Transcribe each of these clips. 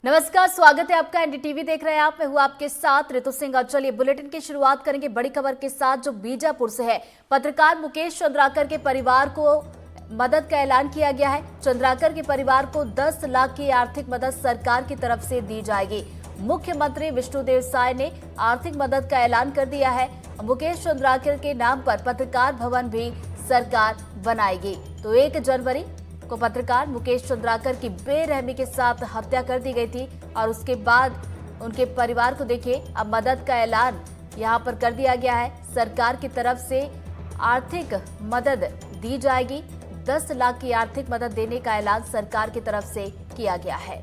नमस्कार, स्वागत है आपका। एनडीटीवी देख रहे हैं आप। मैं हूं आपके साथ ऋतु सिंह। चलिए बुलेटिन की शुरुआत करेंगे बड़ी खबर के साथ जो बीजापुर से है। पत्रकार मुकेश चंद्राकर के परिवार को मदद का ऐलान किया गया है। चंद्राकर के परिवार को 10 लाख की आर्थिक मदद सरकार की तरफ से दी जाएगी। मुख्यमंत्री विष्णुदेव साय ने आर्थिक मदद का ऐलान कर दिया है। मुकेश चंद्राकर के नाम पर पत्रकार भवन भी सरकार बनाएगी। तो 1 जनवरी को पत्रकार मुकेश चंद्राकर की बेरहमी के साथ हत्या कर दी गई थी और उसके बाद उनके परिवार को देखिए अब मदद का ऐलान यहां पर कर दिया गया है। सरकार की तरफ से आर्थिक मदद दी जाएगी। 10 लाख की आर्थिक मदद देने का ऐलान सरकार की तरफ से किया गया है।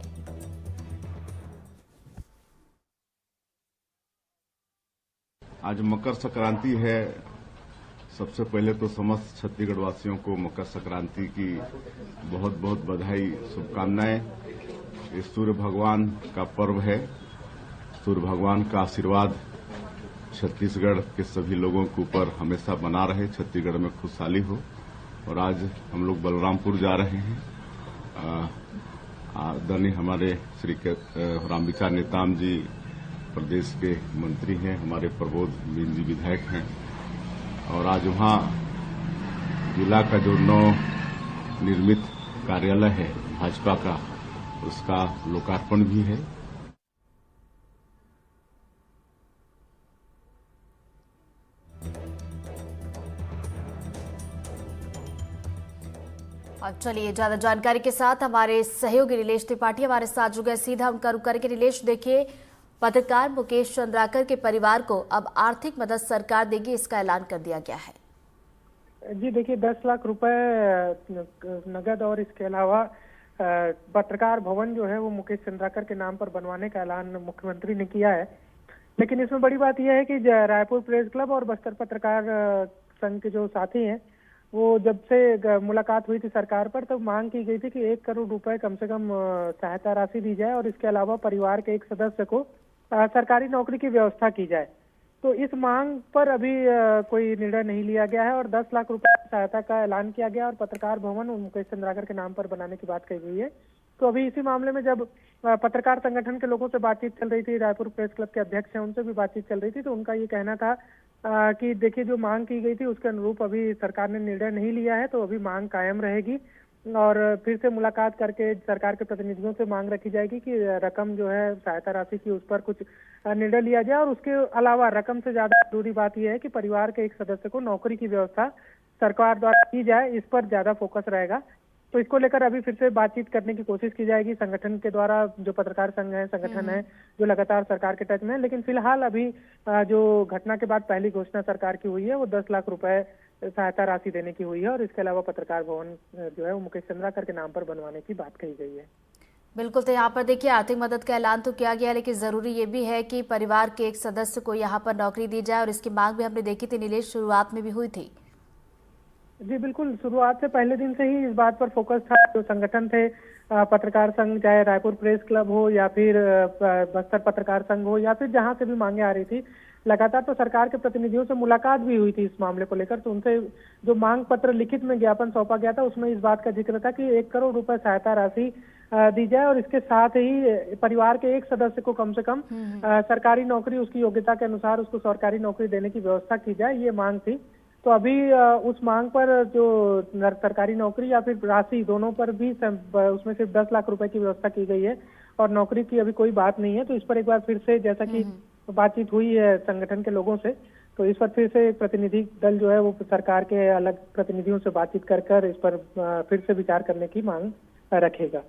आज मकर संक्रांति है। सबसे पहले तो समस्त छत्तीसगढ़ वासियों को मकर संक्रांति की बहुत बहुत बधाई, शुभकामनाएं। ये सूर्य भगवान का पर्व है। सूर्य भगवान का आशीर्वाद छत्तीसगढ़ के सभी लोगों के ऊपर हमेशा बना रहे, छत्तीसगढ़ में खुशहाली हो। और आज हम लोग बलरामपुर जा रहे हैं। आदरणीय हमारे श्री रामविचार नेताम जी प्रदेश के मंत्री हैं, हमारे प्रबोध मीन जी विधायक हैं। और आज वहां जिला का जो नव निर्मित कार्यालय है भाजपा का, उसका लोकार्पण भी है। अब चलिए ज्यादा जानकारी के साथ हमारे सहयोगी नीलेश त्रिपाठी हमारे साथ जुड़े। सीधा उनका रुख करके नीलेश, देखिए पत्रकार मुकेश चंद्राकर के परिवार को अब आर्थिक मदद सरकार देगी, इसका ऐलान कर दिया गया है। जी देखिए, 10 लाख रुपए नगद और इसके अलावा पत्रकार भवन जो है वो मुकेश चंद्राकर के नाम पर बनवाने का ऐलान मुख्यमंत्री ने किया है। लेकिन इसमें बड़ी बात यह है कि रायपुर प्रेस क्लब और बस्तर पत्रकार संघ के जो साथी हैं, वो जब से मुलाकात हुई थी सरकार पर, तब मांग की गई थी कि 1 करोड़ रुपए कम से कम सहायता राशि दी जाए और इसके अलावा परिवार के एक सदस्य को सरकारी नौकरी की व्यवस्था की जाए। तो इस मांग पर अभी कोई निर्णय नहीं लिया गया है और 10 लाख रुपए सहायता का ऐलान किया गया और पत्रकार भवन मुकेश चंद्राकर के नाम पर बनाने की बात कही गई है। तो अभी इसी मामले में जब पत्रकार संगठन के लोगों से बातचीत चल रही थी, रायपुर प्रेस क्लब के अध्यक्ष हैं, उनसे भी बातचीत चल रही थी, तो उनका ये कहना था कि देखिए जो मांग की गई थी उसके अनुरूप अभी सरकार ने निर्णय नहीं लिया है, तो अभी मांग कायम रहेगी और फिर से मुलाकात करके सरकार के प्रतिनिधियों से मांग रखी जाएगी कि रकम जो है सहायता राशि की उस पर कुछ निर्णय लिया जाए। और उसके अलावा रकम से ज्यादा जरूरी बात यह है कि परिवार के एक सदस्य को नौकरी की व्यवस्था सरकार द्वारा की जाए, इस पर ज्यादा फोकस रहेगा। तो इसको लेकर अभी फिर से बातचीत करने की कोशिश की जाएगी संगठन के द्वारा। जो पत्रकार संघ है, संगठन है जो लगातार सरकार के टच में है। लेकिन फिलहाल अभी जो घटना के बाद पहली घोषणा सरकार की हुई है वो 10 लाख रुपए सहायता राशि देने की हुई है और इसके अलावा पत्रकार भवन जो है वो मुकेश चंद्राकर के नाम पर बनवाने की बात कही गई है। बिल्कुल, तो यहाँ पर देखिए आर्थिक मदद का ऐलान तो किया गया, लेकिन जरूरी ये भी है कि परिवार के एक सदस्य को यहाँ पर नौकरी दी जाए और इसकी मांग भी हमने देखी थी नीलेश, शुरुआत में भी हुई थी। जी बिल्कुल, शुरुआत से पहले दिन से ही इस बात पर फोकस था। जो संगठन थे पत्रकार संघ, चाहे रायपुर प्रेस क्लब हो या फिर बस्तर पत्रकार संघ हो या फिर जहां से भी मांगे आ रही थी, लगातार तो सरकार के प्रतिनिधियों से मुलाकात भी हुई थी इस मामले को लेकर। तो उनसे जो मांग पत्र लिखित में ज्ञापन सौंपा गया था उसमें इस बात का जिक्र था कि 1 करोड़ रुपए सहायता राशि दी जाए और इसके साथ ही परिवार के एक सदस्य को कम से कम सरकारी नौकरी, उसकी योग्यता के अनुसार उसको सरकारी नौकरी देने की व्यवस्था की जाए, ये मांग थी। तो अभी उस मांग पर जो सरकारी नौकरी या फिर राशि, दोनों पर भी उसमें सिर्फ 10 लाख रुपए की व्यवस्था की गई है और नौकरी की अभी कोई बात नहीं है। तो इस पर एक बार फिर से, जैसा कि बातचीत हुई है संगठन के लोगों से, तो इस पर फिर से एक प्रतिनिधि दल जो है वो सरकार के अलग प्रतिनिधियों से बातचीत कर इस पर फिर से विचार करने की मांग रखेगा।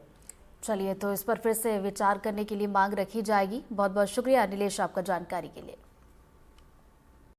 चलिए, तो इस पर फिर से विचार करने के लिए मांग रखी जाएगी। बहुत बहुत शुक्रिया नीलेश आपका जानकारी के लिए।